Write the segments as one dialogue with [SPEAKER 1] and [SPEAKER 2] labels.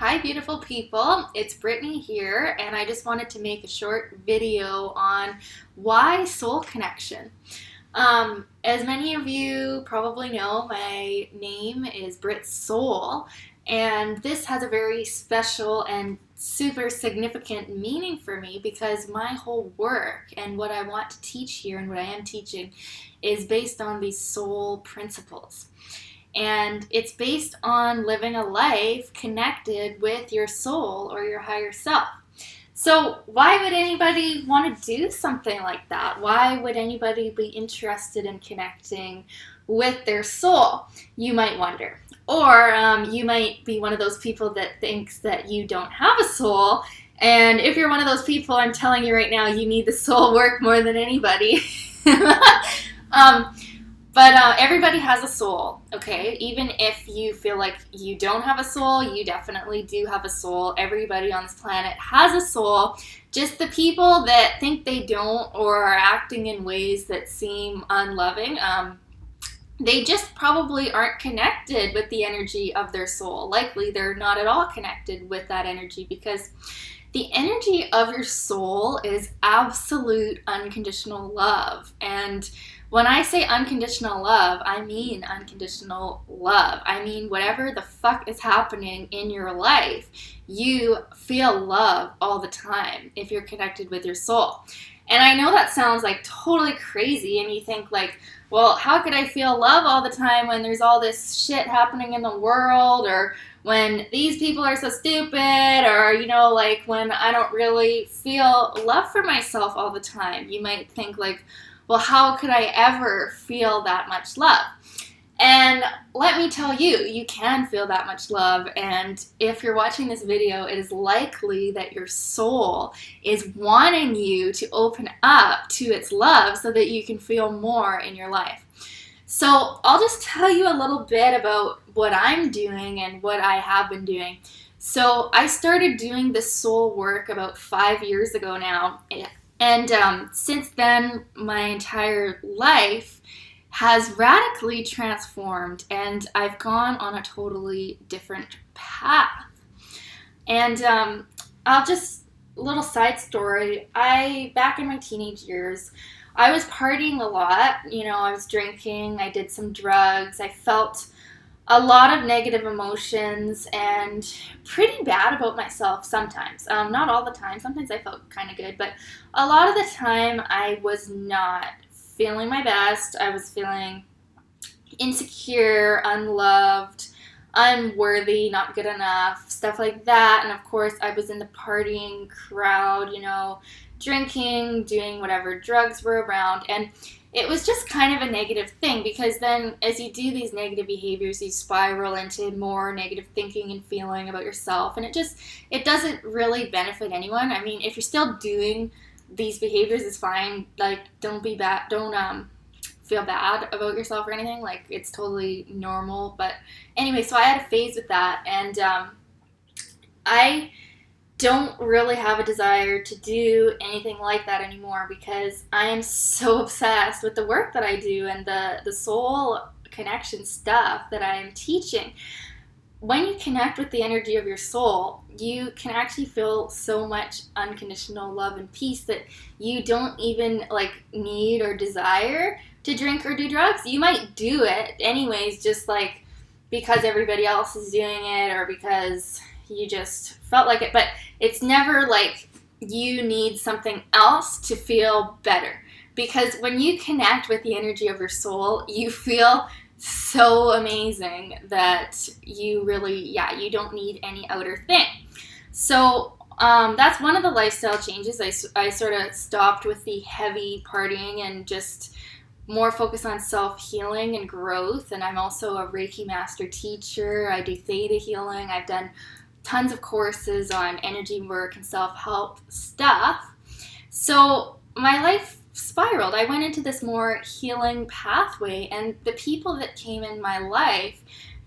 [SPEAKER 1] Hi, beautiful people. It's Brittany here, and I just wanted to make a short video on why soul connection. As many of you probably know, my name is Brit Soul, and this has a very special and super significant meaning for me because my whole work and what I want to teach here and what I am teaching is based on these soul principles. And it's based on living a life connected with your soul or your higher self. So, why would anybody want to do something like that? Why would anybody be interested in connecting with their soul? You might wonder. Or you might be one of those people that thinks that you don't have a soul. And if you're one of those people, I'm telling you right now, you need the soul work more than anybody. um, but everybody has a soul, okay? Even if you feel like you don't have a soul, you definitely do have a soul. Everybody on this planet has a soul. Just the people that think they don't or are acting in ways that seem unloving, they just probably aren't connected with the energy of their soul. Likely they're not at all connected with that energy because the energy of your soul is absolute unconditional love. And when I say unconditional love, I mean unconditional love. I mean whatever the fuck is happening in your life, you feel love all the time if you're connected with your soul. And I know that sounds like totally crazy, and you think like, well, how could I feel love all the time when there's all this shit happening in the world, or when these people are so stupid, or, like when I don't really feel love for myself all the time? You might think like, well, how could I ever feel that much love? And let me tell you, you can feel that much love. And if you're watching this video, it is likely that your soul is wanting you to open up to its love so that you can feel more in your life. So I'll just tell you a little bit about what I'm doing and what I have been doing. So I started doing this soul work about 5 years ago now. And since then, my entire life has radically transformed, and I've gone on a totally different path. And I'll just, little side story, back in my teenage years, I was partying a lot. I was drinking, I did some drugs, I felt a lot of negative emotions and pretty bad about myself sometimes. Not all the time, sometimes I felt kind of good, but a lot of the time I was not feeling my best. I was feeling insecure, unloved, unworthy, not good enough, stuff like that. And of course, I was in the partying crowd, drinking, doing whatever drugs were around. And it was just kind of a negative thing because then as you do these negative behaviors, you spiral into more negative thinking and feeling about yourself. And it doesn't really benefit anyone. I mean, if you're still doing these behaviors, it's fine. Like, don't be bad. Don't feel bad about yourself or anything. Like, it's totally normal. But anyway, so I had a phase with that, and I don't really have a desire to do anything like that anymore because I am so obsessed with the work that I do and the soul connection stuff that I am teaching. When you connect with the energy of your soul, you can actually feel so much unconditional love and peace that you don't even need or desire to drink or do drugs. You might do it anyways, just because everybody else is doing it or because you just felt like it, but it's never like you need something else to feel better. Because when you connect with the energy of your soul, you feel so amazing that you really, you don't need any outer thing. So that's one of the lifestyle changes. I sort of stopped with the heavy partying and just more focus on self-healing and growth. And I'm also a Reiki master teacher. I do theta healing. I've done tons of courses on energy work and self-help stuff. So my life spiraled. I went into this more healing pathway, and the people that came in my life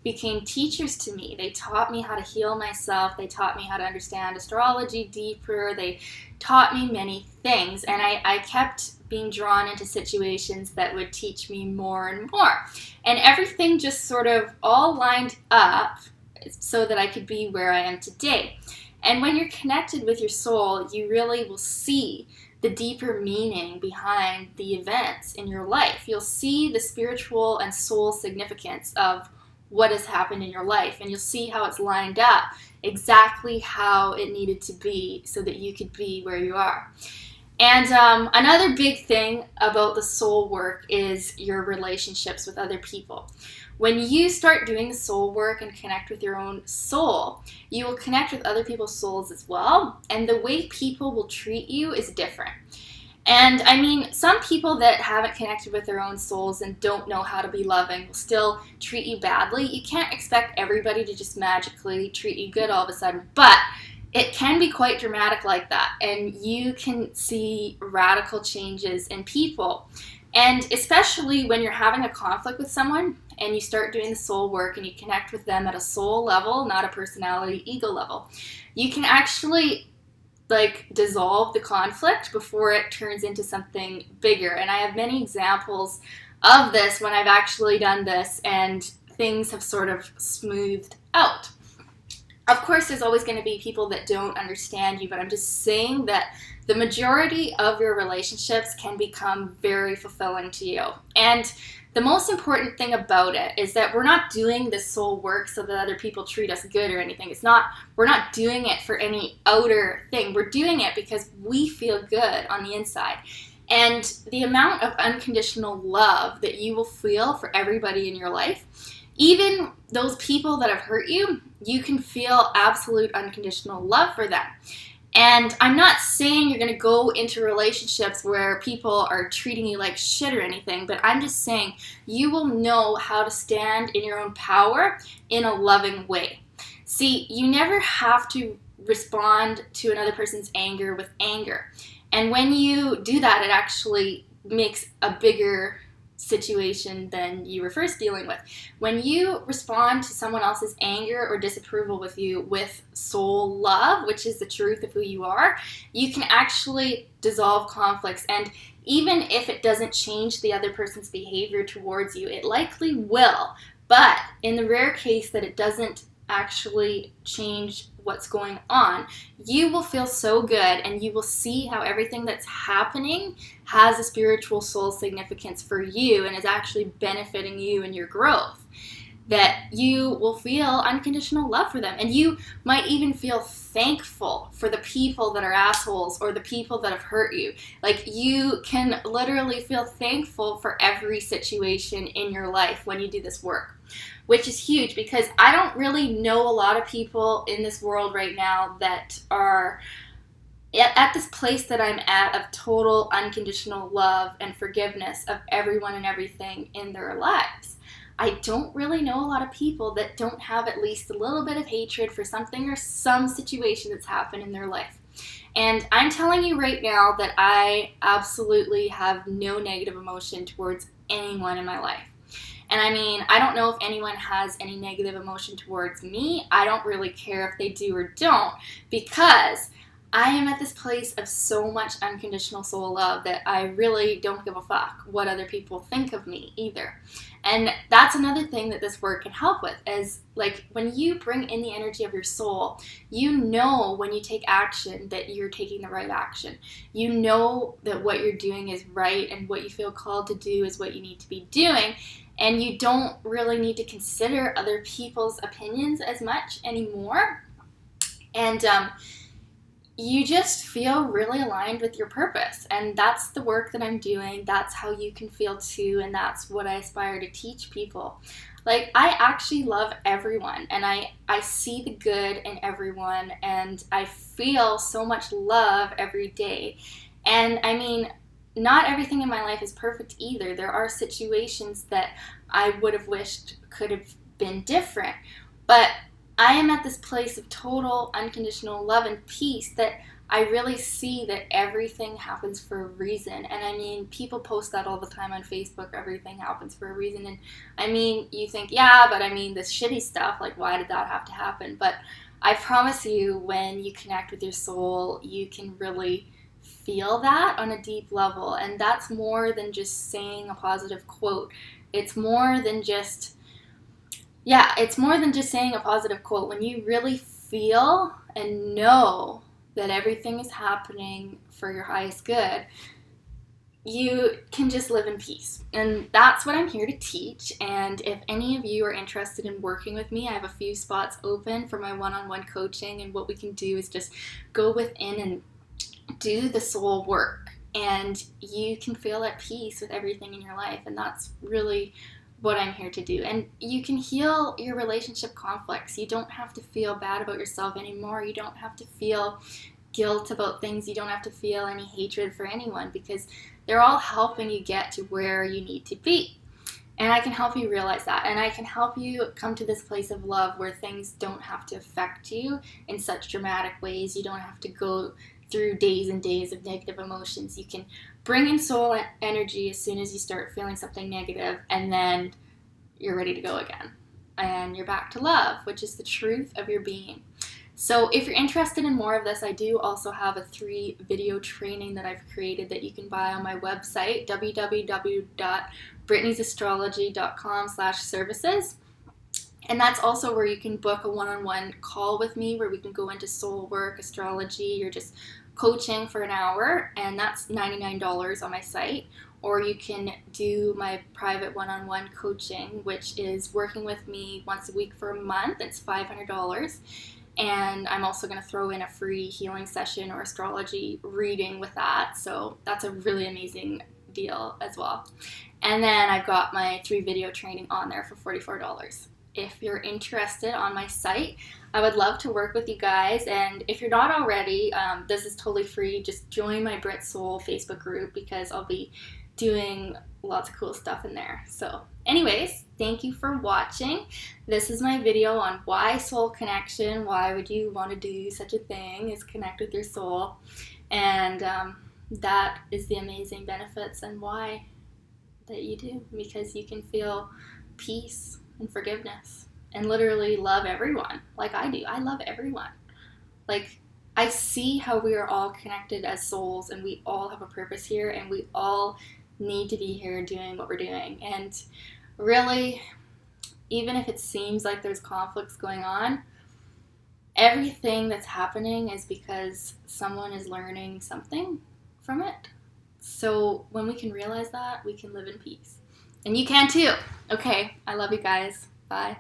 [SPEAKER 1] became teachers to me. They taught me how to heal myself. They taught me how to understand astrology deeper. They taught me many things, and I kept being drawn into situations that would teach me more and more. And everything just sort of all lined up so that I could be where I am today. And when you're connected with your soul, you really will see the deeper meaning behind the events in your life. You'll see the spiritual and soul significance of what has happened in your life, and you'll see how it's lined up exactly how it needed to be so that you could be where you are. And another big thing about the soul work is your relationships with other people. When you start doing the soul work and connect with your own soul, you will connect with other people's souls as well, and the way people will treat you is different. And I mean, some people that haven't connected with their own souls and don't know how to be loving will still treat you badly. You can't expect everybody to just magically treat you good all of a sudden, but it can be quite dramatic like that, and you can see radical changes in people. And especially when you're having a conflict with someone and you start doing the soul work and you connect with them at a soul level, not a personality ego level, you can actually dissolve the conflict before it turns into something bigger. And I have many examples of this when I've actually done this and things have sort of smoothed out. Of course, there's always going to be people that don't understand you, but I'm just saying that the majority of your relationships can become very fulfilling to you. And the most important thing about it is that we're not doing this soul work so that other people treat us good or anything. We're not doing it for any outer thing. We're doing it because we feel good on the inside. And the amount of unconditional love that you will feel for everybody in your life, even those people that have hurt you, you can feel absolute unconditional love for them. And I'm not saying you're going to go into relationships where people are treating you like shit or anything, but I'm just saying you will know how to stand in your own power in a loving way. See, you never have to respond to another person's anger with anger. And when you do that, it actually makes a bigger situation than you were first dealing with. When you respond to someone else's anger or disapproval with you with soul love, which is the truth of who you are, you can actually dissolve conflicts. And even if it doesn't change the other person's behavior towards you, it likely will. But in the rare case that it doesn't actually change what's going on, you will feel so good and you will see how everything that's happening has a spiritual soul significance for you and is actually benefiting you in your growth. That you will feel unconditional love for them, and you might even feel thankful for the people that are assholes or the people that have hurt you. You can literally feel thankful for every situation in your life when you do this work, which is huge because I don't really know a lot of people in this world right now that are at this place that I'm at of total unconditional love and forgiveness of everyone and everything in their lives. I don't really know a lot of people that don't have at least a little bit of hatred for something or some situation that's happened in their life. And I'm telling you right now that I absolutely have no negative emotion towards anyone in my life. And I mean, I don't know if anyone has any negative emotion towards me. I don't really care if they do or don't, because I am at this place of so much unconditional soul love that I really don't give a fuck what other people think of me either. And that's another thing that this work can help with, is when you bring in the energy of your soul, you know when you take action that you're taking the right action. You know that what you're doing is right and what you feel called to do is what you need to be doing. And you don't really need to consider other people's opinions as much anymore. And you just feel really aligned with your purpose. And that's the work that I'm doing. That's how you can feel too. And that's what I aspire to teach people. I actually love everyone. And I see the good in everyone. And I feel so much love every day. And I mean, not everything in my life is perfect either. There are situations that I would have wished could have been different. But I am at this place of total unconditional love and peace that I really see that everything happens for a reason. And I mean, people post that all the time on Facebook, everything happens for a reason. And I mean, you think, yeah, but I mean, this shitty stuff, why did that have to happen? But I promise you, when you connect with your soul, you can really feel that on a deep level. And that's more than just saying a positive quote. It's more than just, Yeah, it's more than just saying a positive quote. When you really feel and know that everything is happening for your highest good, you can just live in peace. And that's what I'm here to teach. And if any of you are interested in working with me, I have a few spots open for my one-on-one coaching. And what we can do is just go within and do the soul work. And you can feel at peace with everything in your life. And that's really what I'm here to do. And you can heal your relationship conflicts. You don't have to feel bad about yourself anymore. You don't have to feel guilt about things. You don't have to feel any hatred for anyone, because they're all helping you get to where you need to be. And I can help you realize that. And I can help you come to this place of love where things don't have to affect you in such dramatic ways. You don't have to go through days and days of negative emotions. You can bring in soul energy as soon as you start feeling something negative, and then you're ready to go again. And you're back to love, which is the truth of your being. So if you're interested in more of this, I do also have a 3-video training that I've created that you can buy on my website, www.brittanysastrology.com/services. And that's also where you can book a one-on-one call with me where we can go into soul work, astrology, or just coaching for an hour. And that's $99 on my site. Or you can do my private one-on-one coaching, which is working with me once a week for a month. It's $500. And I'm also going to throw in a free healing session or astrology reading with that. So that's a really amazing deal as well. And then I've got my 3-video training on there for $44. If you're interested on my site, I would love to work with you guys. And if you're not already, this is totally free. Just join my Brit Soul Facebook group, because I'll be doing lots of cool stuff in there. So anyways, thank you for watching. This is my video on why soul connection. Why would you want to do such a thing is connect with your soul? And that is the amazing benefits and why that you do, because you can feel peace and forgiveness and literally love everyone like I do. I love everyone. Like, I see how we are all connected as souls, and we all have a purpose here, and we all need to be here doing what we're doing. And really, even if it seems like there's conflicts going on, everything that's happening is because someone is learning something from it. So when we can realize that, we can live in peace. And you can too. Okay, I love you guys. Bye.